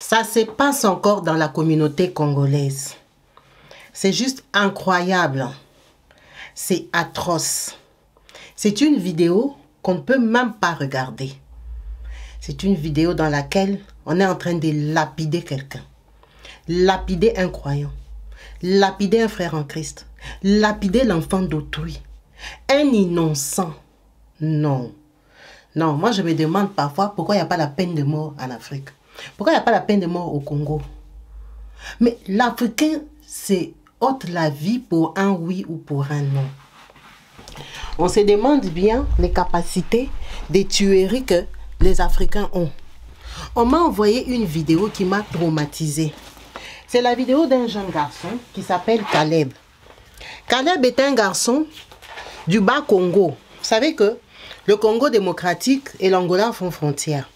Ça se passe encore dans la communauté congolaise. C'est juste incroyable. C'est atroce. C'est une vidéo qu'on ne peut même pas regarder. C'est une vidéo dans laquelle on est en train de lapider quelqu'un. Lapider un croyant. Lapider un frère en Christ. Lapider l'enfant d'autrui. Un innocent. Non. Non, moi je me demande parfois pourquoi il n'y a pas la peine de mort en Afrique. Pourquoi il n'y a pas la peine de mort au Congo? Mais l'Africain, c'est ôte la vie pour un oui ou pour un non. On se demande bien les capacités des tueries que les Africains ont. On m'a envoyé une vidéo qui m'a traumatisée. C'est la vidéo d'un jeune garçon qui s'appelle Caleb. Caleb est un garçon du bas Congo. Vous savez que le Congo démocratique et l'Angola font frontière.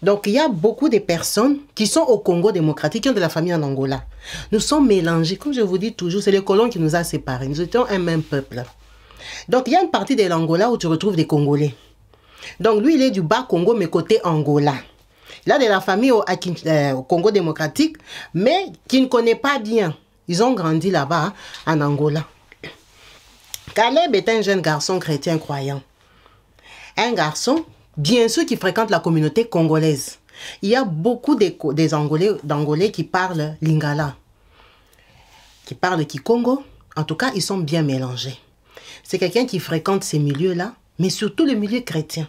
Donc, il y a beaucoup de personnes qui sont au Congo démocratique, qui ont de la famille en Angola. Nous sommes mélangés. Comme je vous dis toujours, c'est les colons qui nous ont séparés. Nous étions un même peuple. Donc, il y a une partie de l'Angola où tu retrouves des Congolais. Donc, lui, il est du bas Congo, mais côté Angola. Il a de la famille au Congo démocratique, mais qui ne connaît pas bien. Ils ont grandi là-bas, en Angola. Caleb est un jeune garçon chrétien croyant. Un garçon, bien sûr, qui fréquente la communauté congolaise. Il y a beaucoup d'Angolais qui parlent lingala, qui parlent kikongo. En tout cas, ils sont bien mélangés. C'est quelqu'un qui fréquente ces milieux-là, mais surtout le milieu chrétien.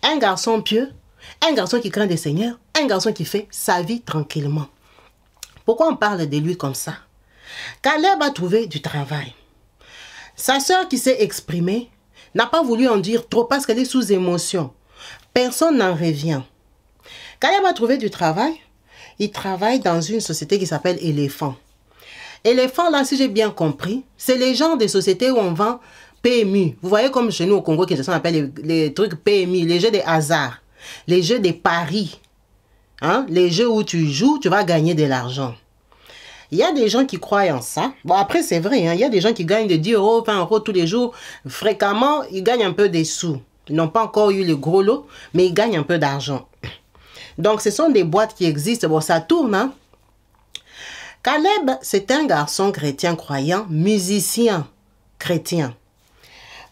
Un garçon pieux, un garçon qui craint le Seigneur, un garçon qui fait sa vie tranquillement. Pourquoi on parle de lui comme ça? Caleb a trouvé du travail. Sa sœur qui s'est exprimée n'a pas voulu en dire trop parce qu'elle est sous émotion. Personne n'en revient. Caleb a trouvé du travail. Il travaille dans une société qui s'appelle Éléphant. Éléphant, là, si j'ai bien compris, c'est les genres de sociétés où on vend PMU. Vous voyez comme chez nous au Congo, qui appelle les trucs PMU, les jeux de hasard, les jeux de paris. Hein? Les jeux où tu joues, tu vas gagner de l'argent. Il y a des gens qui croient en ça. Bon, après, c'est vrai. Hein, il y a des gens qui gagnent de 10 euros, 20 euros tous les jours. Fréquemment, ils gagnent un peu des sous. Ils n'ont pas encore eu le gros lot, mais ils gagnent un peu d'argent. Donc, ce sont des boîtes qui existent. Bon, ça tourne. Hein. Caleb, c'est un garçon chrétien croyant, musicien chrétien.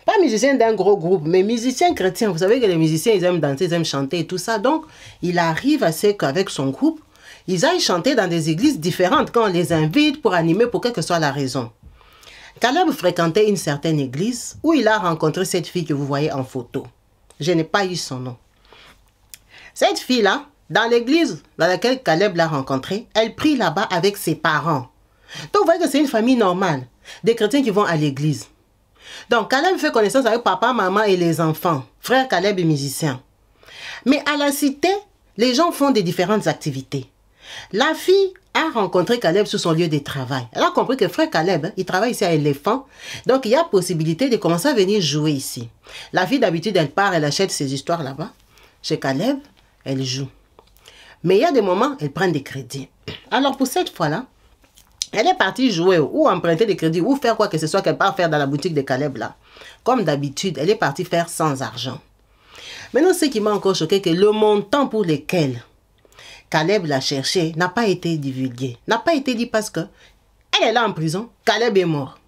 Pas musicien d'un gros groupe, mais musicien chrétien. Vous savez que les musiciens, ils aiment danser, ils aiment chanter et tout ça. Donc, il arrive à ce qu'avec son groupe, ils aillent chanter dans des églises différentes quand on les invite pour animer, pour quelle que soit la raison. Caleb fréquentait une certaine église où il a rencontré cette fille que vous voyez en photo. Je n'ai pas eu son nom. Cette fille-là, dans l'église dans laquelle Caleb l'a rencontrée, elle prie là-bas avec ses parents. Donc vous voyez que c'est une famille normale, des chrétiens qui vont à l'église. Donc Caleb fait connaissance avec papa, maman et les enfants. Frère Caleb est musicien. Mais à la cité, les gens font des différentes activités. La fille a rencontré Caleb sur son lieu de travail. Elle a compris que frère Caleb, il travaille ici à Éléphant. Donc, il y a possibilité de commencer à venir jouer ici. La fille, d'habitude, elle part, elle achète ses histoires là-bas. Chez Caleb, elle joue. Mais il y a des moments, elle prend des crédits. Alors, pour cette fois-là, elle est partie jouer ou emprunter des crédits ou faire quoi que ce soit qu'elle part faire dans la boutique de Caleb là. Comme d'habitude, elle est partie faire sans argent. Maintenant, ce qui m'a encore choqué, c'est que le montant pour lequel Caleb l'a cherché n'a pas été divulgué. N'a pas été dit parce que elle est là en prison. Caleb est mort.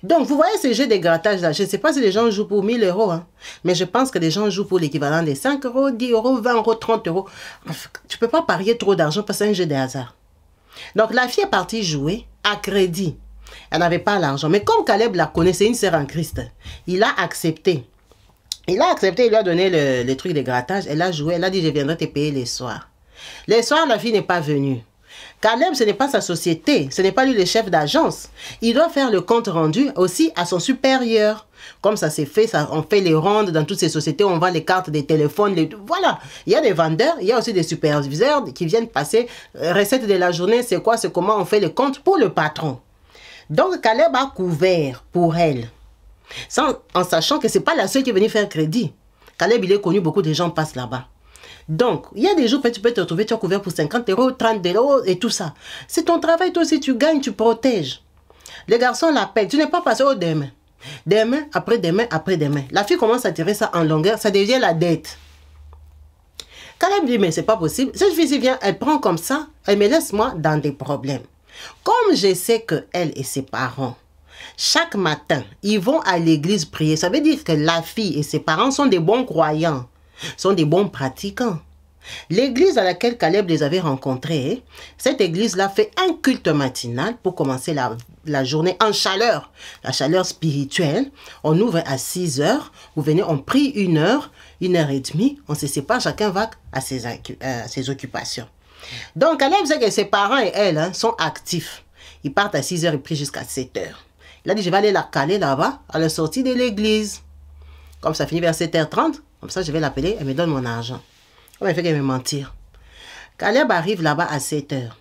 Donc, vous voyez ces jeux de grattage là. Je ne sais pas si les gens jouent pour 1000 euros. Hein, mais je pense que les gens jouent pour l'équivalent de 5 euros, 10 euros, 20 euros, 30 euros. Tu ne peux pas parier trop d'argent parce que c'est un jeu de hasard. Donc, la fille est partie jouer à crédit. Elle n'avait pas l'argent. Mais comme Caleb la connaissait, une sœur en Christ, il a accepté. Il a accepté, il lui a donné le truc de grattage. Elle a joué. Elle a dit, je viendrai te payer les soirs. Les soirs, la fille n'est pas venue. Caleb, ce n'est pas sa société. Ce n'est pas lui le chef d'agence. Il doit faire le compte rendu aussi à son supérieur. Comme ça s'est fait, on fait les rondes dans toutes ces sociétés. On vend les cartes des téléphones. Voilà. Il y a des vendeurs. Il y a aussi des superviseurs qui viennent passer. Recette de la journée, c'est quoi? C'est comment on fait le compte pour le patron. Donc, Caleb a couvert pour elle. En sachant que ce n'est pas la seule qui est venue faire crédit. Caleb, il est connu. Beaucoup de gens passent là-bas. Donc, il y a des jours où tu peux te retrouver, tu as couvert pour 50 euros, 30 euros et tout ça. C'est ton travail, toi aussi, tu gagnes, tu protèges. Les garçons l'appellent. Tu n'es pas passé au demain. Demain, après demain, après demain. La fille commence à tirer ça en longueur, ça devient la dette. Caleb dit, mais c'est pas possible. Cette fille vient, elle prend comme ça, elle me laisse moi dans des problèmes. Comme je sais que elle et ses parents, chaque matin, ils vont à l'église prier. Ça veut dire que la fille et ses parents sont des bons croyants, sont des bons pratiquants. L'église à laquelle Caleb les avait rencontrés, cette église-là fait un culte matinal pour commencer la journée en chaleur, la chaleur spirituelle. On ouvre à 6 heures, vous venez, on prie 1 heure, 1h30, on se sépare, chacun va à ses occupations. Donc Caleb sait que ses parents et elle sont actifs. Ils partent à 6 heures et prient jusqu'à 7 heures. Il a dit, je vais aller la caler là-bas, à la sortie de l'église. Comme ça finit vers 7h30, comme ça je vais l'appeler, elle me donne mon argent. Comme elle fait qu'elle me mentir. Caleb arrive là-bas à 7 heures.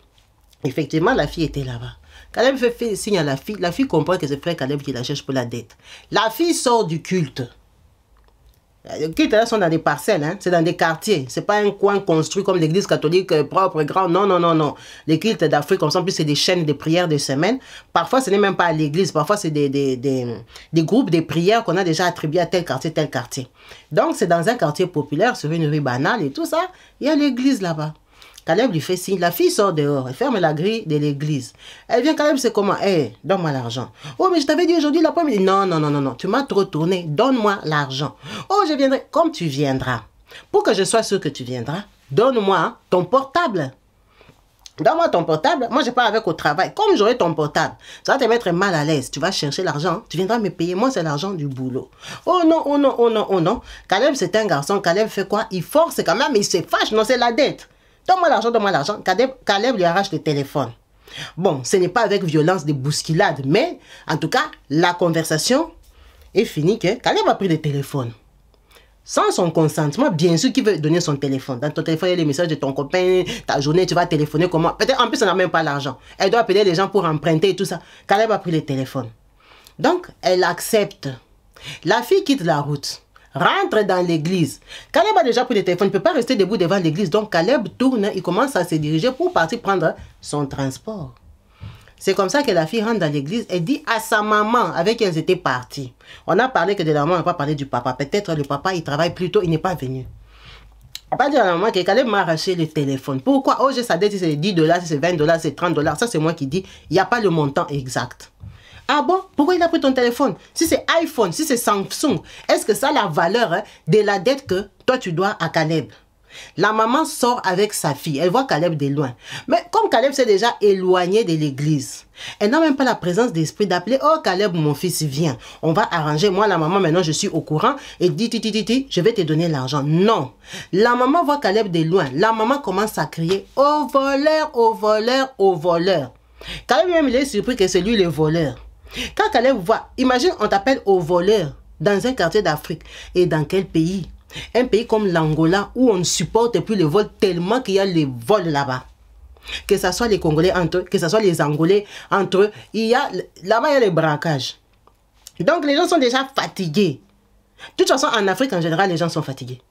Effectivement, la fille était là-bas. Caleb fait signe à la fille comprend que c'est frère Caleb qui la cherche pour la dette. La fille sort du culte. Les cultes là sont dans des parcelles, hein? C'est dans des quartiers. C'est pas un coin construit comme l'église catholique propre, grand. Non, non, non, non. Les cultes d'Afrique, comme ça, en plus, c'est des chaînes de prières de semaine. Parfois, ce n'est même pas à l'église. Parfois, c'est des groupes de prières qu'on a déjà attribués à tel quartier, tel quartier. Donc, c'est dans un quartier populaire, sur une rue banale et tout ça. Il y a l'église là-bas. Caleb lui fait signe. La fille sort dehors. Elle ferme la grille de l'église. Elle vient, Caleb, c'est comment? Hey, donne-moi l'argent. Oh, mais je t'avais dit aujourd'hui l'après-midi. Non, non, non, non, non. Tu m'as trop tourné. Donne-moi l'argent. Oh, je viendrai. Comme tu viendras. Pour que je sois sûr que tu viendras, donne-moi ton portable. Donne-moi ton portable. Moi, je pars avec au travail. Comme j'aurai ton portable, ça va te mettre mal à l'aise. Tu vas chercher l'argent. Tu viendras me payer. Moi, c'est l'argent du boulot. Oh non, oh non, oh non, oh non. Caleb, c'est un garçon. Caleb fait quoi? Il force quand même, mais il se fâche. Non, c'est la dette. Donne-moi l'argent, donne-moi l'argent. Caleb lui arrache le téléphone. Bon, ce n'est pas avec violence de bousculade, mais en tout cas, la conversation est finie que Caleb a pris le téléphone. Sans son consentement, bien sûr qu'il veut donner son téléphone. Dans ton téléphone, il y a les messages de ton copain, ta journée, tu vas téléphoner comment. Peut-être en plus, elle n'a même pas l'argent. Elle doit appeler les gens pour emprunter et tout ça. Caleb a pris le téléphone. Donc, elle accepte. La fille quitte la route. Rentre dans l'église. Caleb a déjà pris le téléphone, il ne peut pas rester debout devant l'église. Donc Caleb tourne, il commence à se diriger pour partir prendre son transport. C'est comme ça que la fille rentre dans l'église et dit à sa maman avec qui elles étaient parties. On a parlé que de la maman, on n'a pas parlé du papa. Peut-être le papa, il travaille plus tôt, il n'est pas venu. On n'a pas dit à la maman que Caleb m'a arraché le téléphone. Pourquoi? Oh, j'ai sa dette, si c'est 10 $, si c'est 20 $, c'est 30 $. Ça, c'est moi qui dis, il n'y a pas le montant exact. Ah bon? Pourquoi il a pris ton téléphone? Si c'est iPhone, si c'est Samsung, est-ce que ça a la valeur de la dette que toi tu dois à Caleb? La maman sort avec sa fille. Elle voit Caleb de loin. Mais comme Caleb s'est déjà éloigné de l'église, elle n'a même pas la présence d'esprit d'appeler. Oh Caleb, mon fils, viens. On va arranger. Moi, la maman, maintenant, je suis au courant. Et dit, je vais te donner l'argent. Non. La maman voit Caleb de loin. La maman commence à crier, au voleur, au voleur, au voleur. Caleb même, il est surpris que c'est lui le voleur. Quand Caleb voit, imagine on t'appelle au voleur dans un quartier d'Afrique. Et dans quel pays? Un pays comme l'Angola où on ne supporte plus le vol tellement qu'il y a les vols là-bas. Que ce soit les Congolais entre eux, que ce soit les Angolais entre eux. Là-bas, il y a les braquages. Donc les gens sont déjà fatigués. De toute façon, en Afrique en général, les gens sont fatigués.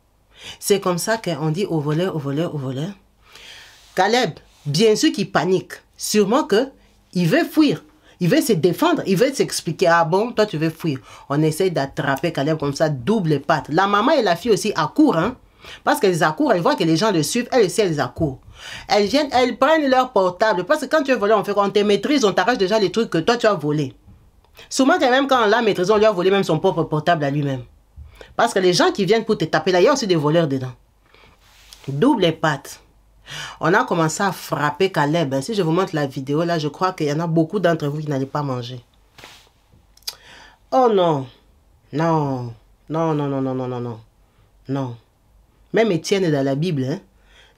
C'est comme ça qu'on dit au voleur, au voleur, au voleur. Caleb, bien sûr qu'il panique. Sûrement qu'il veut fuir. Il veut se défendre, il veut s'expliquer. Ah bon, toi tu veux fuir. On essaie d'attraper Caleb comme ça, double patte. La maman et la fille aussi accourent, hein. Parce qu'elles accourent, elles voient que les gens le suivent, elles aussi elles accourent. Elles viennent, elles prennent leur portable. Parce que quand tu es volé, on te maîtrise, on t'arrache déjà les trucs que toi tu as volés. Souvent, même quand on l'a maîtrisé, on lui a volé même son propre portable à lui-même. Parce que les gens qui viennent pour te taper là, il y a aussi des voleurs dedans. Double patte. On a commencé à frapper Caleb. Si je vous montre la vidéo, là, je crois qu'il y en a beaucoup d'entre vous qui n'allaient pas manger. Oh non. Non. Non, non, non, non, non, non, non. Non. Même Étienne dans la Bible, hein,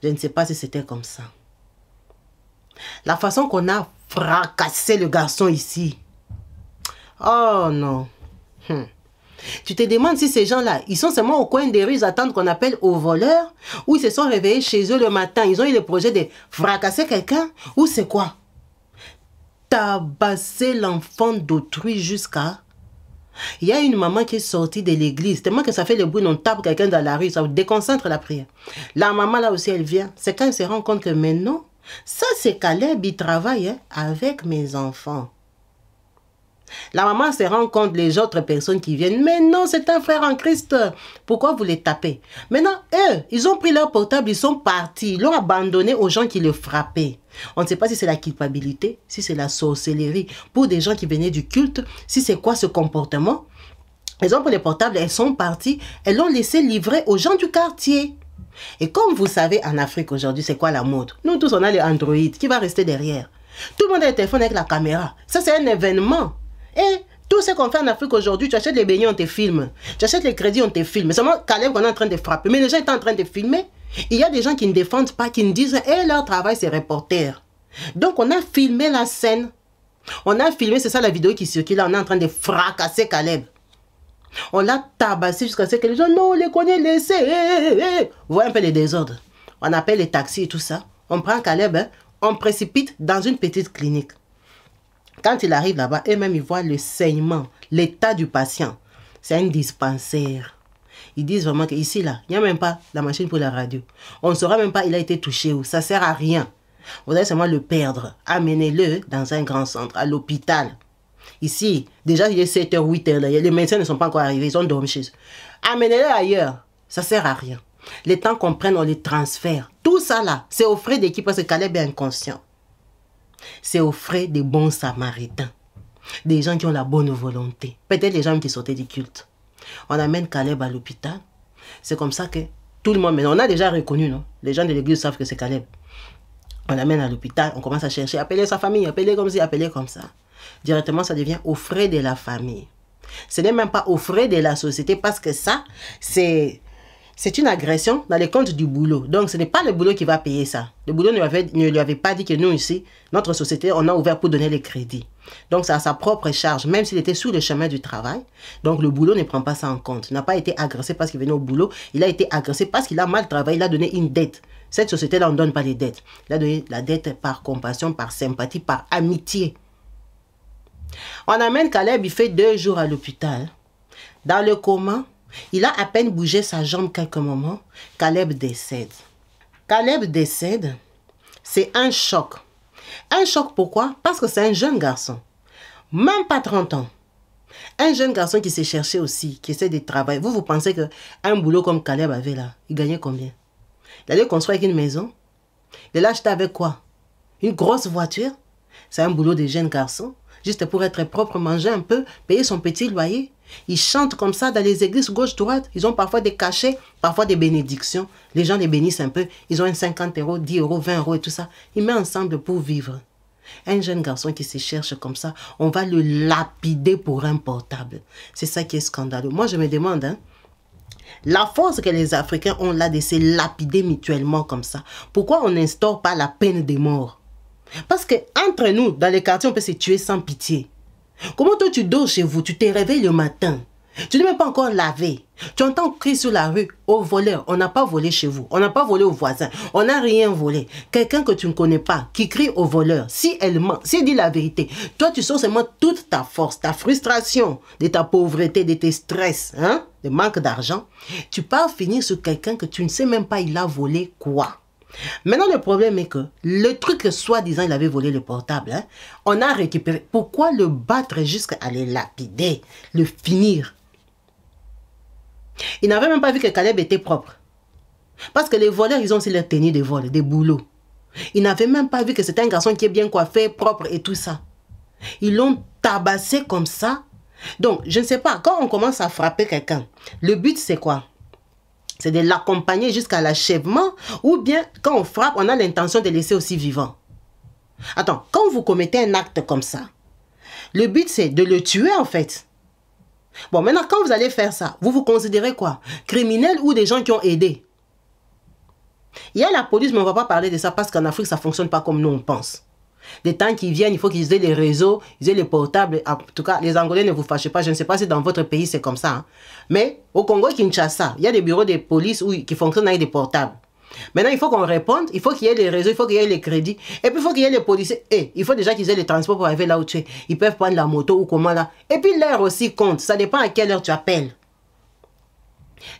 je ne sais pas si c'était comme ça. La façon qu'on a fracassé le garçon ici. Oh non. Tu te demandes si ces gens-là, ils sont seulement au coin des rues, ils attendent qu'on appelle aux voleurs, ou ils se sont réveillés chez eux le matin, ils ont eu le projet de fracasser quelqu'un, ou c'est quoi? Tabasser l'enfant d'autrui jusqu'à... Il y a une maman qui est sortie de l'église, tellement que ça fait le bruit, on tape quelqu'un dans la rue, ça déconcentre la prière. La maman là aussi, elle vient, c'est quand elle se rend compte que maintenant, ça c'est Caleb, il travaille hein, avec mes enfants. La maman se rend compte, les autres personnes qui viennent, mais non, c'est un frère en Christ. Pourquoi vous les tapez? Maintenant, eux, ils ont pris leur portable, ils sont partis, ils l'ont abandonné aux gens qui le frappaient. On ne sait pas si c'est la culpabilité, si c'est la sorcellerie pour des gens qui venaient du culte, si c'est quoi ce comportement. Ils ont pris les portables, elles sont parties, elles l'ont laissé livrer aux gens du quartier. Et comme vous savez, en Afrique aujourd'hui, c'est quoi la mode? Nous tous, on a les Android, qui va rester derrière? Tout le monde a le téléphone avec la caméra. Ça, c'est un événement. Et tout ce qu'on fait en Afrique aujourd'hui, tu achètes les beignets, on te filme. Tu achètes les crédits, on te filme. C'est seulement Caleb qu'on est en train de frapper. Mais les gens étaient en train de filmer. Il y a des gens qui ne défendent pas, qui ne disent « Eh, leur travail, c'est reporter. » Donc, on a filmé la scène. On a filmé, c'est ça la vidéo qui circule là. On est en train de fracasser Caleb. On l'a tabassé jusqu'à ce que les gens, non, on les connaît, laissez. Vous voyez un peu les désordres. On appelle les taxis et tout ça. On prend Caleb, hein, on précipite dans une petite clinique. Quand il arrive là-bas, eux-mêmes, ils voient le saignement, l'état du patient. C'est un dispensaire. Ils disent vraiment qu'ici, là, il n'y a même pas la machine pour la radio. On ne saura même pas il a été touché ou ça ne sert à rien. Vous allez seulement le perdre. Amenez-le dans un grand centre, à l'hôpital. Ici, déjà, il est 7h, 8h. Là. Les médecins ne sont pas encore arrivés. Ils ont dormi chez eux. Amenez-le ailleurs. Ça ne sert à rien. Les temps qu'on prenne, on les transfère. Tout ça, là, c'est au frais d'équipe parce que Caleb est inconscient. C'est au frais des bons samaritains. Des gens qui ont la bonne volonté. Peut-être les gens qui sortaient du culte. On amène Caleb à l'hôpital. C'est comme ça que tout le monde... Mais on a déjà reconnu, non? Les gens de l'église savent que c'est Caleb. On l'amène à l'hôpital. On commence à chercher. Appeler sa famille. Appeler comme ci, appeler comme ça. Directement, ça devient aux frais de la famille. Ce n'est même pas aux frais de la société parce que ça, c'est une agression dans les comptes du boulot. Donc, ce n'est pas le boulot qui va payer ça. Le boulot ne lui avait pas dit que nous, ici, notre société, on a ouvert pour donner les crédits. Donc, c'est à sa propre charge, même s'il était sur le chemin du travail. Donc, le boulot ne prend pas ça en compte. Il n'a pas été agressé parce qu'il venait au boulot. Il a été agressé parce qu'il a mal travaillé. Il a donné une dette. Cette société-là, on ne donne pas les dettes. Il a donné la dette par compassion, par sympathie, par amitié. On amène Caleb, il fait 2 jours à l'hôpital. Dans le coma, il a à peine bougé sa jambe quelques moments. Caleb décède. Caleb décède, c'est un choc. Un choc pourquoi? Parce que c'est un jeune garçon. Même pas 30 ans. Un jeune garçon qui s'est cherché aussi, qui essaie de travailler. Vous pensez qu'un boulot comme Caleb avait là, il gagnait combien? Il allait construire avec une maison. Il l'a acheté avec quoi? Une grosse voiture. C'est un boulot de jeune garçon. Juste pour être propre, manger un peu, payer son petit loyer. Ils chantent comme ça dans les églises gauche-droite. Ils ont parfois des cachets, parfois des bénédictions. Les gens les bénissent un peu. Ils ont 50 €, 10 €, 20 € et tout ça. Ils mettent ensemble pour vivre. Un jeune garçon qui se cherche comme ça, on va le lapider pour un portable. C'est ça qui est scandaleux. Moi, je me demande, hein, la force que les Africains ont là de se lapider mutuellement comme ça. Pourquoi on n'instaure pas la peine de mort? Parce que entre nous, dans les quartiers, on peut se tuer sans pitié. Comment toi tu dors chez vous, tu te réveilles le matin, tu n'es même pas encore lavé. Tu entends crier sur la rue, au voleur, on n'a pas volé chez vous, on n'a pas volé au voisin, on n'a rien volé. Quelqu'un que tu ne connais pas, qui crie au voleur, si elle ment, si elle dit la vérité, toi tu sors seulement toute ta force, ta frustration, de ta pauvreté, de tes stress, hein, de manque d'argent, tu pars finir sur quelqu'un que tu ne sais même pas il a volé quoi. Maintenant, le problème est que le truc que soi-disant il avait volé le portable, hein, on a récupéré. Pourquoi le battre jusqu'à le lapider, le finir? Il n'avait même pas vu que Caleb était propre. Parce que les voleurs, ils ont aussi leur tenue de vol, des boulots. Il n'avait même pas vu que c'était un garçon qui est bien coiffé, propre et tout ça. Ils l'ont tabassé comme ça. Donc, je ne sais pas, quand on commence à frapper quelqu'un, le but c'est quoi? C'est de l'accompagner jusqu'à l'achèvement ou bien quand on frappe, on a l'intention de laisser aussi vivant. Attends, quand vous commettez un acte comme ça, le but c'est de le tuer en fait. Bon, maintenant quand vous allez faire ça, vous vous considérez quoi? Criminel ou des gens qui ont aidé? Il y a la police, mais on ne va pas parler de ça parce qu'en Afrique, ça ne fonctionne pas comme nous on pense. Des temps qui viennent, il faut qu'ils aient les réseaux, ils aient les portables. En tout cas, les Angolais, ne vous fâchez pas. Je ne sais pas si dans votre pays, c'est comme ça. Hein. Mais au Congo-Kinshasa, il y a des bureaux de police qui fonctionnent avec des portables. Maintenant, il faut qu'on réponde. Il faut qu'il y ait les réseaux, il faut qu'il y ait les crédits. Et puis, il faut qu'il y ait les policiers. Et il faut déjà qu'ils aient les transports pour arriver là où tu es. Ils peuvent prendre la moto ou comment là. Et puis, l'heure aussi compte. Ça dépend à quelle heure tu appelles.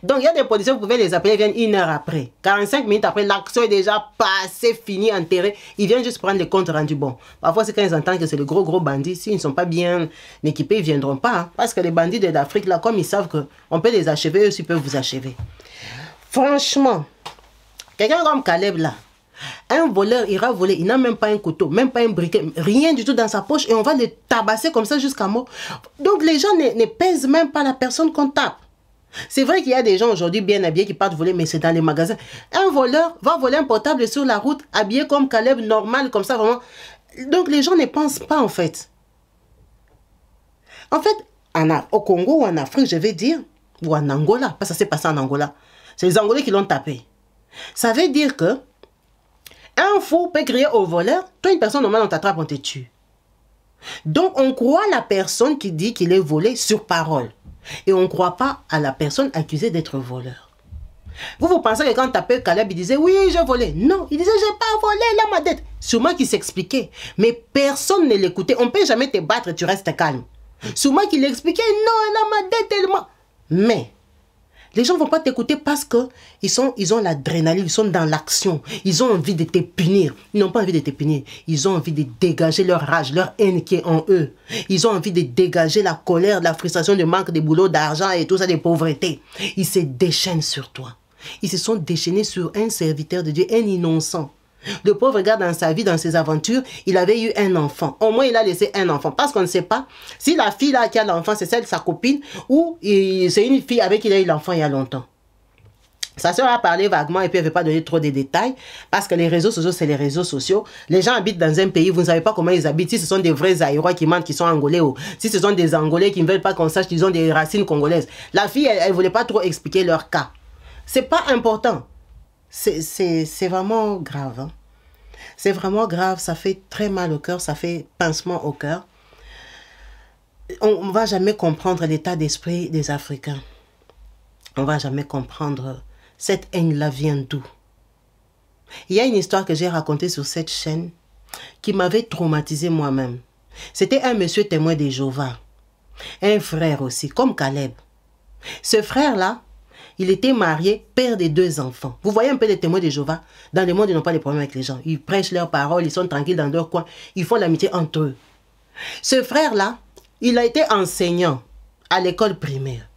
Donc, il y a des policiers, vous pouvez les appeler, ils viennent 1 heure après. 45 minutes après, l'action est déjà passée, finie, enterrée. Ils viennent juste prendre les comptes rendus. Bon, parfois, c'est quand ils entendent que c'est le gros bandits. S'ils ne sont pas bien équipés, ils ne viendront pas. Hein, parce que les bandits de l'Afrique, là, comme ils savent qu'on peut les achever, eux aussi peuvent vous achever. Franchement, quelqu'un comme Caleb, là, un voleur ira voler, il n'a même pas un couteau, même pas un briquet, rien du tout dans sa poche et on va le tabasser comme ça jusqu'à mort. Donc, les gens ne pèsent même pas la personne qu'on tape. C'est vrai qu'il y a des gens aujourd'hui bien habillés qui partent voler, mais c'est dans les magasins. Un voleur va voler un portable sur la route, habillé comme Caleb, normal, comme ça, vraiment. Donc, les gens ne pensent pas, en fait. En fait, au Congo ou en Afrique, je vais dire, ou en Angola, parce que ça s'est passé en Angola. C'est les Angolais qui l'ont tapé. Ça veut dire que un fou peut crier au voleur, toi, une personne normale, on t'attrape, on te tue. Donc, on croit la personne qui dit qu'il est volé sur parole. Et on ne croit pas à la personne accusée d'être voleur. Vous pensez que quand tapait Caleb, il disait, oui, j'ai volé. Non, il disait, j'ai pas volé, là, ma dette. Sûrement qu'il s'expliquait. Mais personne ne l'écoutait. On ne peut jamais te battre, tu restes calme. Sûrement qu'il expliquait, non, là, ma dette, tellement. Mais, les gens ne vont pas t'écouter parce qu'ils ont l'adrénaline, ils sont dans l'action. Ils ont envie de te punir. Ils n'ont pas envie de te punir. Ils ont envie de dégager leur rage, leur haine qui est en eux. Ils ont envie de dégager la colère, la frustration, le manque de boulot, d'argent et tout ça, de pauvreté. Ils se déchaînent sur toi. Ils se sont déchaînés sur un serviteur de Dieu, un innocent. Le pauvre gars, dans sa vie, dans ses aventures, il avait eu un enfant. Au moins, il a laissé un enfant. Parce qu'on ne sait pas si la fille là qui a l'enfant, c'est celle de sa copine ou c'est une fille avec qui il a eu l'enfant il y a longtemps. Sa soeur a parlé vaguement et puis elle ne veut pas donner trop de détails parce que les réseaux sociaux, c'est les réseaux sociaux. Les gens habitent dans un pays, vous ne savez pas comment ils habitent. Si ce sont des vrais Aïrois qui mentent, qui sont angolais ou si ce sont des Angolais qui ne veulent pas qu'on sache qu'ils ont des racines congolaises. La fille, elle ne voulait pas trop expliquer leur cas. Ce n'est pas important. C'est vraiment grave. Hein? C'est vraiment grave, ça fait très mal au cœur, ça fait pincement au cœur. On ne va jamais comprendre l'état d'esprit des Africains. On ne va jamais comprendre cette haine-là vient d'où. Il y a une histoire que j'ai racontée sur cette chaîne qui m'avait traumatisé moi-même. C'était un monsieur témoin de Jéhovah, un frère aussi, comme Caleb. Ce frère-là, il était marié, père de 2 enfants. Vous voyez un peu les témoins de Jéhovah. Dans le monde, ils n'ont pas de problème avec les gens. Ils prêchent leurs paroles, ils sont tranquilles dans leur coin. Ils font l'amitié entre eux. Ce frère-là, il a été enseignant à l'école primaire.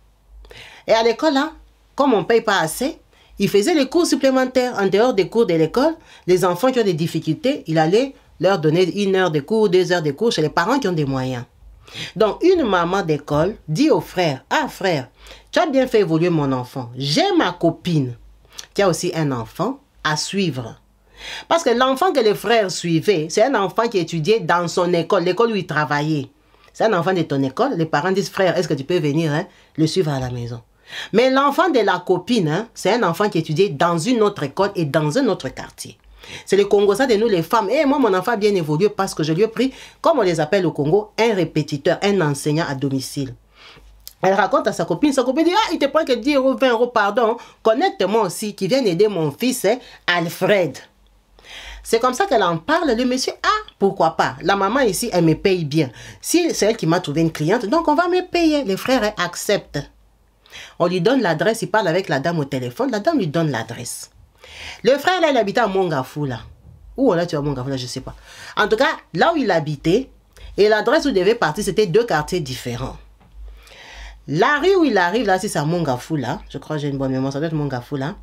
Et à l'école, là, comme on ne paye pas assez, il faisait les cours supplémentaires. En dehors des cours de l'école, les enfants qui ont des difficultés, il allait leur donner 1 heure de cours, 2 heures de cours chez les parents qui ont des moyens. Donc, une maman d'école dit au frère, « Ah frère, tu as bien fait évoluer mon enfant. J'ai ma copine qui a aussi un enfant à suivre. » Parce que l'enfant que le frère suivait, c'est un enfant qui étudiait dans son école, l'école où il travaillait. C'est un enfant de ton école. Les parents disent, « Frère, est-ce que tu peux venir le suivre à la maison? » Mais l'enfant de la copine, c'est un enfant qui étudiait dans une autre école et dans un autre quartier. C'est le Congo, ça de nous les femmes. Et moi, mon enfant a bien évolué parce que je lui ai pris, comme on les appelle au Congo, un répétiteur, un enseignant à domicile. Elle raconte à sa copine dit, ah, il te prend que 10 euros, 20 euros, pardon. Connecte-moi aussi, qui vient aider mon fils, Alfred. C'est comme ça qu'elle en parle. Le monsieur, ah, pourquoi pas. La maman ici, elle me paye bien. Si c'est elle qui m'a trouvé une cliente, donc on va me payer. Les frères acceptent. On lui donne l'adresse, il parle avec la dame au téléphone. La dame lui donne l'adresse. Le frère, là, il habitait à Mongafula. Où là, tu es à Mongafula, je ne sais pas. En tout cas, là où il habitait, et l'adresse où il devait partir, c'était 2 quartiers différents. La rue où il arrive, là, c'est à Mongafula. Je crois que j'ai une bonne mémoire, ça doit être Mongafula.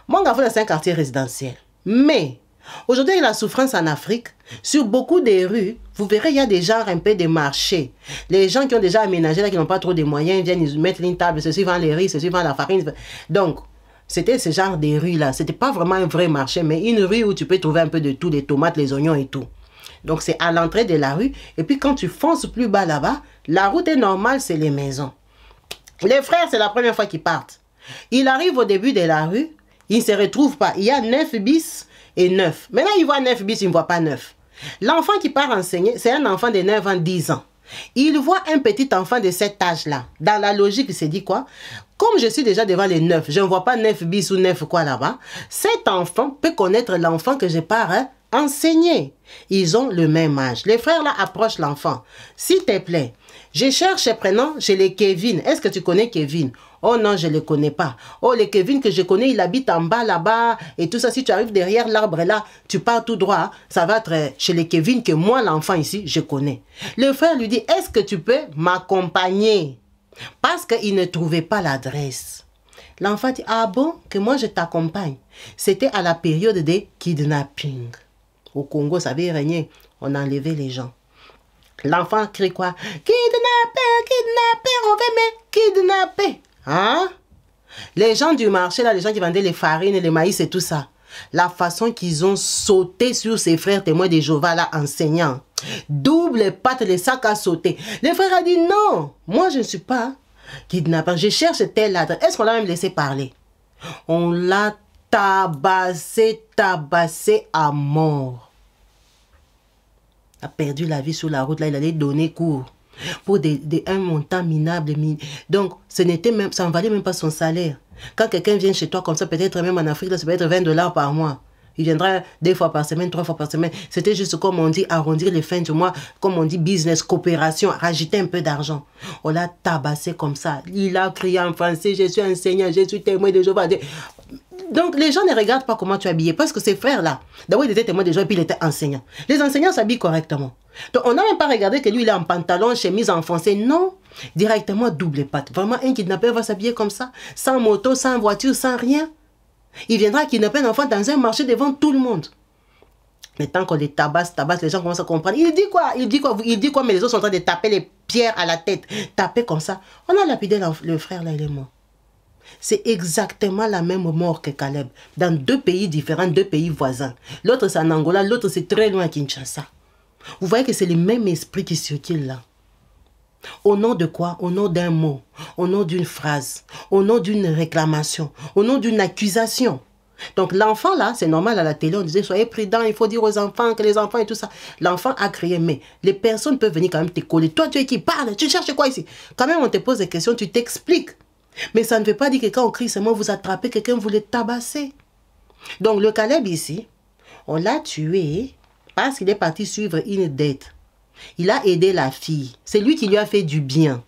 Mongafula, c'est un quartier résidentiel. Mais, aujourd'hui, il y a la souffrance en Afrique. Sur beaucoup de rues, vous verrez, il y a des genres un peu de marchés. Les gens qui ont déjà aménagé, là, qui n'ont pas trop de moyens, ils viennent, ils mettent une table, ceux-ci vendent les riz, ceux-ci vendent la farine. Donc, c'était ce genre de rues-là. Ce n'était pas vraiment un vrai marché, mais une rue où tu peux trouver un peu de tout, les tomates, les oignons et tout. Donc, c'est à l'entrée de la rue. Et puis, quand tu fonces plus bas là-bas, la route est normale, c'est les maisons. Les frères, c'est la première fois qu'ils partent. Il arrive au début de la rue, il ne se retrouve pas. Il y a 9 bis et 9. Maintenant, il voit 9 bis, il ne voit pas 9. L'enfant qui part enseigner, c'est un enfant de 9 ans, 10 ans. Il voit un petit enfant de cet âge-là. Dans la logique, il s'est dit quoi? Comme je suis déjà devant les 9, je ne vois pas 9 bis ou 9 quoi là-bas. Cet enfant peut connaître l'enfant que je pars enseigner. Ils ont le même âge. Les frères là approchent l'enfant. S'il te plaît, je cherche un prénom chez les Kevin. Est-ce que tu connais Kevin? Oh non, je ne le connais pas. Oh, le Kevin que je connais, il habite en bas là-bas et tout ça. Si tu arrives derrière l'arbre là, tu pars tout droit. Ça va être chez les Kevin que moi, l'enfant ici, je connais. Le frère lui dit, est-ce que tu peux m'accompagner? Parce qu'il ne trouvait pas l'adresse. L'enfant dit, ah bon, que moi je t'accompagne. C'était à la période des kidnappings. Au Congo, ça avait régné. On enlevait les gens. L'enfant crie quoi? Kidnappé, kidnappé, on veut me kidnapper. Hein? Les gens du marché, là, les gens qui vendaient les farines, les maïs et tout ça. La façon qu'ils ont sauté sur ses frères témoins de Jéhovah, là, enseignants. Double patte, les sacs à sauter. Le frère a dit non, moi je ne suis pas kidnappé. Je cherche tel adresse. Est-ce qu'on l'a même laissé parler? On l'a tabassé à mort. A perdu la vie sur la route. Là, il allait donner cours pour un montant minable. Donc, ça ne valait même pas son salaire. Quand quelqu'un vient chez toi comme ça, peut-être même en Afrique, là, ça peut être $20 par mois. Il viendra 2 fois par semaine, 3 fois par semaine. C'était juste comme on dit, arrondir les fins du mois, comme on dit, business, coopération, rajouter un peu d'argent. On l'a tabassé comme ça. Il a crié en français, je suis enseignant, je suis témoin de Jéhovah. Donc, les gens ne regardent pas comment tu es habillé, parce que ces frères-là, d'abord, il était témoin de Jéhovah, puis il était enseignant. Les enseignants s'habillent correctement. Donc, on n'a même pas regardé que lui, il est en pantalon, chemise enfoncée. Non, directement double patte. Vraiment, un kidnappeur va s'habiller comme ça, sans moto, sans voiture, sans rien. Il viendra kidnapper un enfant dans un marché devant tout le monde. Mais tant qu'on les tabasse, les gens commencent à comprendre. Il dit quoi? Il dit quoi? Mais les autres sont en train de taper les pierres à la tête. Taper comme ça. On a lapidé le frère, là, il est mort. C'est exactement la même mort que Caleb. Dans 2 pays différents, 2 pays voisins. L'autre, c'est en Angola, l'autre, c'est très loin à Kinshasa. Vous voyez que c'est le même esprit qui circule là. Au nom de quoi? Au nom d'un mot, au nom d'une phrase, au nom d'une réclamation, au nom d'une accusation. Donc l'enfant là, c'est normal à la télé, on disait soyez prudents, il faut dire aux enfants que les enfants et tout ça. L'enfant a crié, mais les personnes peuvent venir quand même te coller. Toi, tu es qui parle, tu cherches quoi ici? Quand même, on te pose des questions, tu t'expliques. Mais ça ne veut pas dire que quand on crie seulement vous attrapez, quelqu'un vous le tabasser. Donc le Caleb ici, on l'a tué parce qu'il est parti suivre une dette. Il a aidé la fille. C'est lui qui lui a fait du bien.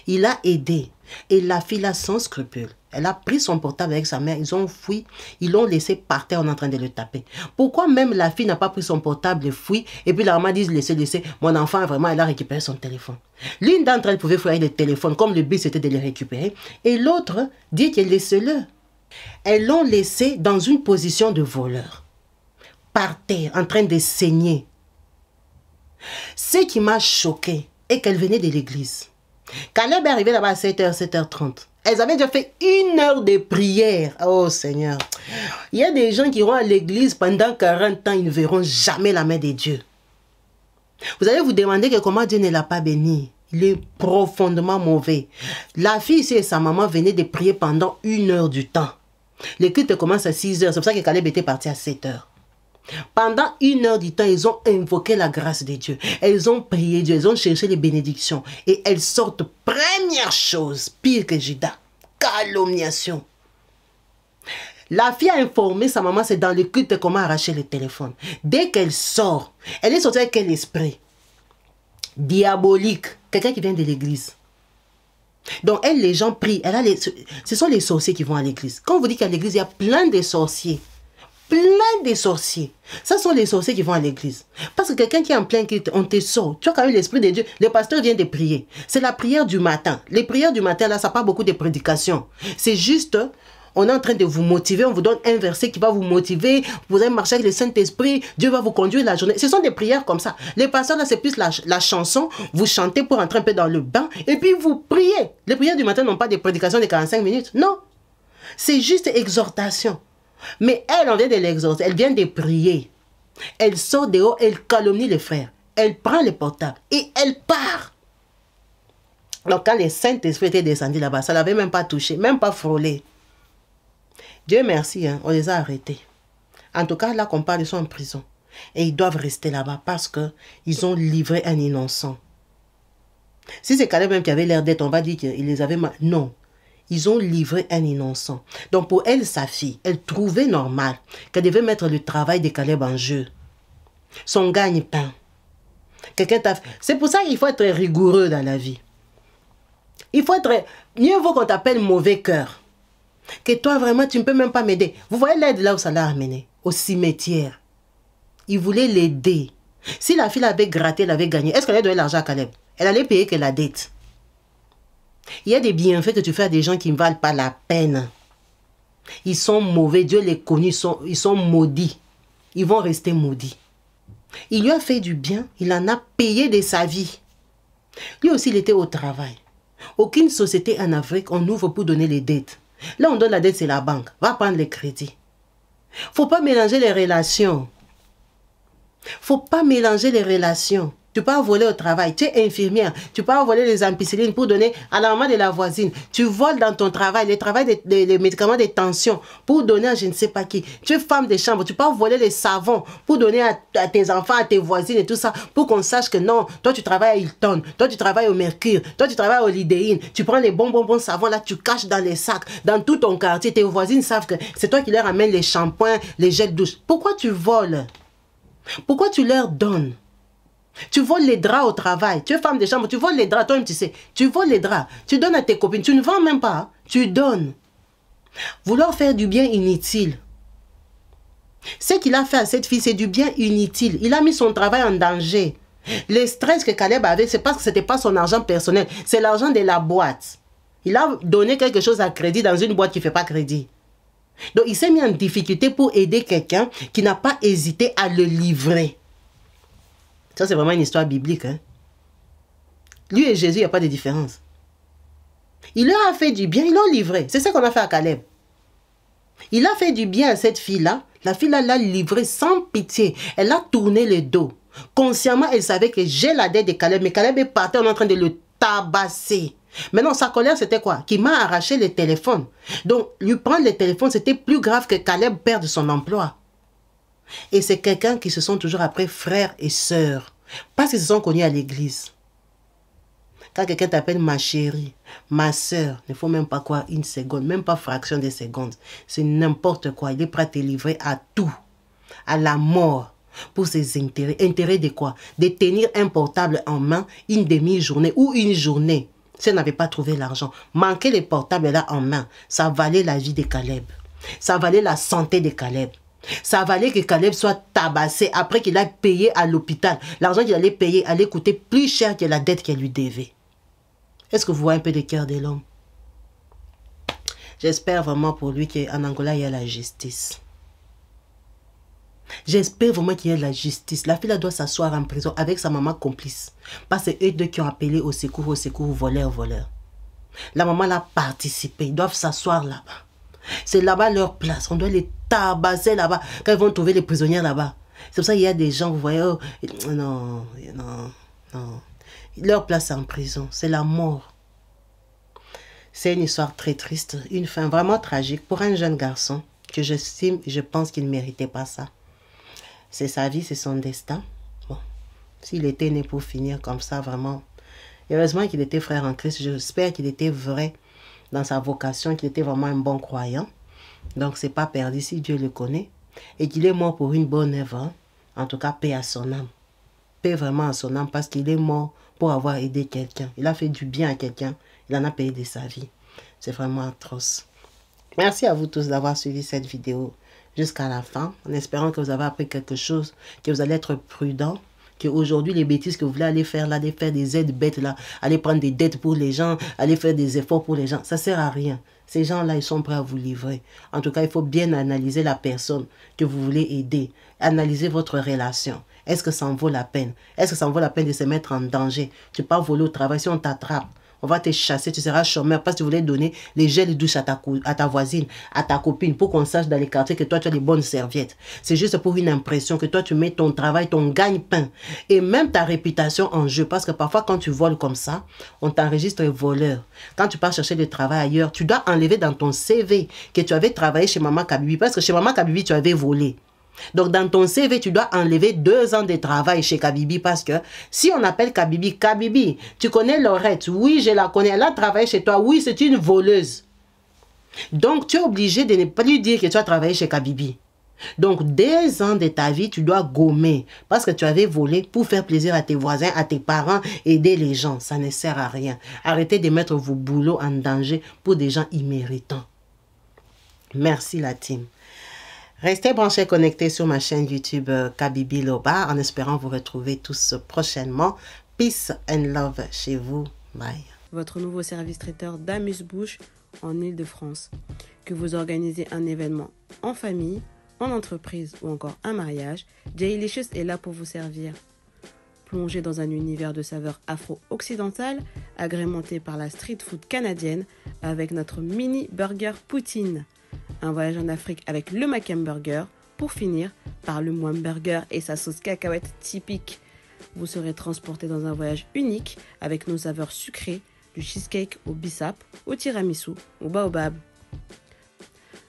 Il a aidé. Et la fille là, sans scrupule. Elle a pris son portable avec sa mère. Ils ont fui. Ils l'ont laissé par terre. On est en train de le taper. Pourquoi même la fille n'a pas pris son portable et fui? Et puis la maman dit laissez. Mon enfant, vraiment, elle a récupéré son téléphone. L'une d'entre elles pouvait fouiller le téléphone. Comme le but c'était de le récupérer. Et l'autre dit qu'elle laisse-le. Elles l'ont laissé dans une position de voleur. Par terre, en train de saigner. Ce qui m'a choqué est qu'elle venait de l'église. Caleb est arrivé là-bas à 7h, 7h30. Elles avaient déjà fait 1 heure de prière. Oh Seigneur. Il y a des gens qui iront à l'église pendant 40 ans, ils ne verront jamais la main de Dieu. Vous allez vous demander que comment Dieu ne l'a pas béni. Il est profondément mauvais. La fille ici et sa maman venaient de prier pendant 1 heure du temps. Le culte commence à 6h. C'est pour ça que Caleb était parti à 7h. Pendant 1 heure du temps, ils ont invoqué la grâce de Dieu. Elles ont prié Dieu, elles ont cherché les bénédictions. Et elles sortent, première chose, pire que Judas, calomniation. La fille a informé sa maman, c'est dans le culte comment arracher le téléphone. Dès qu'elle sort, elle est sortie avec quel esprit? Diabolique. Quelqu'un qui vient de l'église. Donc, elle, les gens prient. Ce sont les sorciers qui vont à l'église. Quand on vous dit qu'à l'église, il y a plein de sorciers. Plein de sorciers. Ça sont les sorciers qui vont à l'église. Parce que quelqu'un qui est en plein culte, on te sort. Tu as quand même l'esprit de Dieu. Le pasteur vient de prier. C'est la prière du matin. Les prières du matin, là, ça n'a pas beaucoup de prédications. C'est juste, on est en train de vous motiver. On vous donne un verset qui va vous motiver. Vous allez marcher avec le Saint-Esprit. Dieu va vous conduire la journée. Ce sont des prières comme ça. Les pasteurs, là, c'est plus la chanson. Vous chantez pour entrer un peu dans le bain. Et puis, vous priez. Les prières du matin n'ont pas de prédications de 45 minutes. Non. C'est juste exhortation. Mais elle, on vient de l'exhorter, elle vient de prier. Elle sort dehors, elle calomnie les frères. Elle prend le portable et elle part. Donc quand le Saint-Esprit était descendu là-bas, ça ne l'avait même pas touché, même pas frôlé. Dieu merci, hein, on les a arrêtés. En tout cas, là qu'on parle, ils sont en prison. Et ils doivent rester là-bas parce qu'ils ont livré un innocent. Si c'est Caleb même qui avait l'air d'être, on va dire qu'il les avait... Non. Ils ont livré un innocent. Donc pour elle, sa fille, elle trouvait normal qu'elle devait mettre le travail de Caleb en jeu. son gagne-pain. C'est pour ça qu'il faut être rigoureux dans la vie. Il faut être... Mieux vaut qu'on t'appelle mauvais cœur. Que toi, vraiment, tu ne peux même pas m'aider. Vous voyez l'aide là où ça l'a amené? Au cimetière. Il voulait l'aider. Si la fille avait gratté, elle avait gagné, est-ce qu'elle allait donner l'argent à Caleb? Elle allait payer que la dette. Il y a des bienfaits que tu fais à des gens qui ne valent pas la peine. Ils sont mauvais. Dieu les connaît. Ils sont maudits. Ils vont rester maudits. Il lui a fait du bien. Il en a payé de sa vie. Lui aussi, il était au travail. Aucune société en Afrique, on ouvre pour donner les dettes. Là, on donne la dette, c'est la banque. Va prendre les crédits. Faut pas mélanger les relations. Faut pas mélanger les relations. Tu peux voler au travail. Tu es infirmière. Tu peux voler les ampicillines pour donner à la maman de la voisine. Tu voles dans ton travail, les médicaments de tension pour donner à je ne sais pas qui. Tu es femme de chambre. Tu peux voler les savons pour donner à tes enfants, à tes voisines et tout ça pour qu'on sache que non, toi tu travailles à Hilton, toi tu travailles au Mercure, toi tu travailles au Lidéine. Tu prends les bons savons là, tu caches dans les sacs, dans tout ton quartier. Tes voisines savent que c'est toi qui leur amènes les shampoings, les gels de douche. Pourquoi tu voles? Pourquoi tu leur donnes? Tu voles les draps au travail. Tu es femme de chambre, tu voles les draps. Toi-même, tu sais. Tu voles les draps. Tu donnes à tes copines. Tu ne vends même pas. Hein. Tu donnes. Vouloir faire du bien inutile. Ce qu'il a fait à cette fille, c'est du bien inutile. Il a mis son travail en danger. Le stress que Caleb avait, c'est parce que ce n'était pas son argent personnel. C'est l'argent de la boîte. Il a donné quelque chose à crédit dans une boîte qui ne fait pas crédit. Donc, il s'est mis en difficulté pour aider quelqu'un qui n'a pas hésité à le livrer. Ça, c'est vraiment une histoire biblique. Hein? Lui et Jésus, il n'y a pas de différence. Il leur a fait du bien, ils l'ont livré. C'est ça qu'on a fait à Caleb. Il a fait du bien à cette fille-là. La fille-là l'a livré sans pitié. Elle a tourné le dos. Consciemment, elle savait que j'ai la dette de Caleb. Mais Caleb est parti en train de le tabasser. Maintenant, sa colère, c'était quoi? Qu'il m'a arraché le téléphone. Donc, lui prendre le téléphone, c'était plus grave que Caleb perdre son emploi. Et c'est quelqu'un qui se sont toujours après frères et sœurs. Parce qu'ils se sont connus à l'église. Quand quelqu'un t'appelle ma chérie, ma sœur, il ne faut même pas croire une seconde, même pas fraction de seconde. C'est n'importe quoi. Il est prêt à te livrer à tout. À la mort. Pour ses intérêts. Intérêt de quoi? De tenir un portable en main une demi-journée ou une journée. Si elle n'avait pas trouvé l'argent. Manquer les portables là en main. Ça valait la vie de Caleb. Ça valait la santé de Caleb. Ça valait que Caleb soit tabassé après qu'il a payé à l'hôpital. L'argent qu'il allait payer allait coûter plus cher que la dette qu'elle lui devait. Est-ce que vous voyez un peu le cœur de l'homme? J'espère vraiment pour lui qu'en Angola, il y a la justice. J'espère vraiment qu'il y a la justice. La fille doit s'asseoir en prison avec sa maman complice. Parce que c'est eux deux qui ont appelé au secours, voleur. La maman l'a participé. Ils doivent s'asseoir là-bas. C'est là-bas leur place. On doit les tabasser là-bas. Quand ils vont trouver les prisonniers là-bas. C'est pour ça qu'il y a des gens, vous voyez, oh, non. Leur place est en prison. C'est la mort. C'est une histoire très triste. Une fin vraiment tragique pour un jeune garçon que j'estime, je pense qu'il ne méritait pas ça. C'est sa vie, c'est son destin. Bon, s'il était né pour finir comme ça, vraiment. Heureusement qu'il était frère en Christ. J'espère qu'il était vrai dans sa vocation, qu'il était vraiment un bon croyant. Donc, c'est pas perdu si Dieu le connaît. Et qu'il est mort pour une bonne œuvre. Hein? En tout cas, paix à son âme. Paix vraiment à son âme parce qu'il est mort pour avoir aidé quelqu'un. Il a fait du bien à quelqu'un. Il en a payé de sa vie. C'est vraiment atroce. Merci à vous tous d'avoir suivi cette vidéo jusqu'à la fin. En espérant que vous avez appris quelque chose, que vous allez être prudent. Qu'aujourd'hui, les bêtises que vous voulez aller faire là, aller faire des aides bêtes là, aller prendre des dettes pour les gens, aller faire des efforts pour les gens, ça ne sert à rien. Ces gens-là, ils sont prêts à vous livrer. En tout cas, il faut bien analyser la personne que vous voulez aider. Analyser votre relation. Est-ce que ça en vaut la peine? Est-ce que ça en vaut la peine de se mettre en danger? Tu pars voler au travail, si on t'attrape, on va te chasser, tu seras chômeur parce que tu voulais donner les gels de douche à ta voisine, à ta copine, pour qu'on sache dans les quartiers que toi, tu as des bonnes serviettes. C'est juste pour une impression que toi, tu mets ton travail, ton gagne-pain et même ta réputation en jeu. Parce que parfois, quand tu voles comme ça, on t'enregistre voleur. Quand tu pars chercher du travail ailleurs, tu dois enlever dans ton CV que tu avais travaillé chez Maman Kabibi parce que chez Maman Kabibi, tu avais volé. Donc, dans ton CV, tu dois enlever 2 ans de travail chez Kabibi parce que si on appelle Kabibi, Kabibi, tu connais Laurette? Oui, je la connais. Elle a travaillé chez toi. Oui, c'est une voleuse. Donc, tu es obligé de ne pas lui dire que tu as travaillé chez Kabibi. Donc, 2 ans de ta vie, tu dois gommer parce que tu avais volé pour faire plaisir à tes voisins, à tes parents, aider les gens. Ça ne sert à rien. Arrêtez de mettre vos boulots en danger pour des gens imméritants. Merci la team. Restez branchés, connectés sur ma chaîne YouTube Kabibi Loba en espérant vous retrouver tous prochainement. Peace and love chez vous. Bye. Votre nouveau service traiteur d'amuse-bouche en Île-de-France. Que vous organisez un événement en famille, en entreprise ou encore un mariage, Jaylicious est là pour vous servir. Plongez dans un univers de saveurs afro-occidentales, agrémenté par la street food canadienne avec notre mini burger poutine. Un voyage en Afrique avec le Macam Burger, pour finir par le Mwam Burger et sa sauce cacahuète typique. Vous serez transporté dans un voyage unique avec nos saveurs sucrées, du cheesecake au bissap, au tiramisu, au baobab.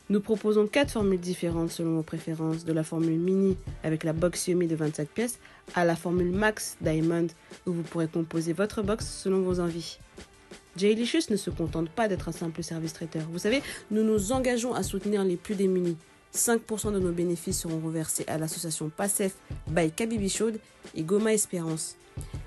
Nous proposons 4 formules différentes selon vos préférences, de la formule mini avec la box Yummy de 25 pièces à la formule Max Diamond où vous pourrez composer votre box selon vos envies. Jaylicious ne se contente pas d'être un simple service traiteur. Vous savez, nous nous engageons à soutenir les plus démunis. 5% de nos bénéfices seront reversés à l'association PASSEF by Kabibi Chaude et Goma Espérance.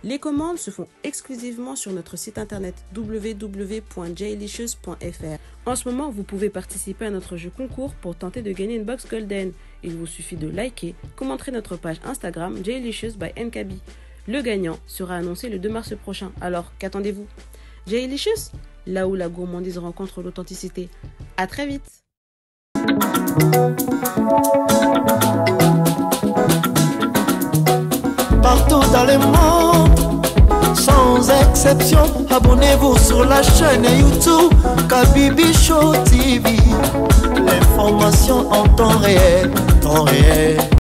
Les commandes se font exclusivement sur notre site internet www.jaylicious.fr. En ce moment, vous pouvez participer à notre jeu concours pour tenter de gagner une box Golden. Il vous suffit de liker, commenter notre page Instagram Jaylicious by Nkabi. Le gagnant sera annoncé le 2 mars prochain. Alors, qu'attendez-vous? Jaylicious, là où la gourmandise rencontre l'authenticité. À très vite. Partout dans le monde, sans exception, abonnez-vous sur la chaîne YouTube Kabibi Show TV. L'information en temps réel, temps réel.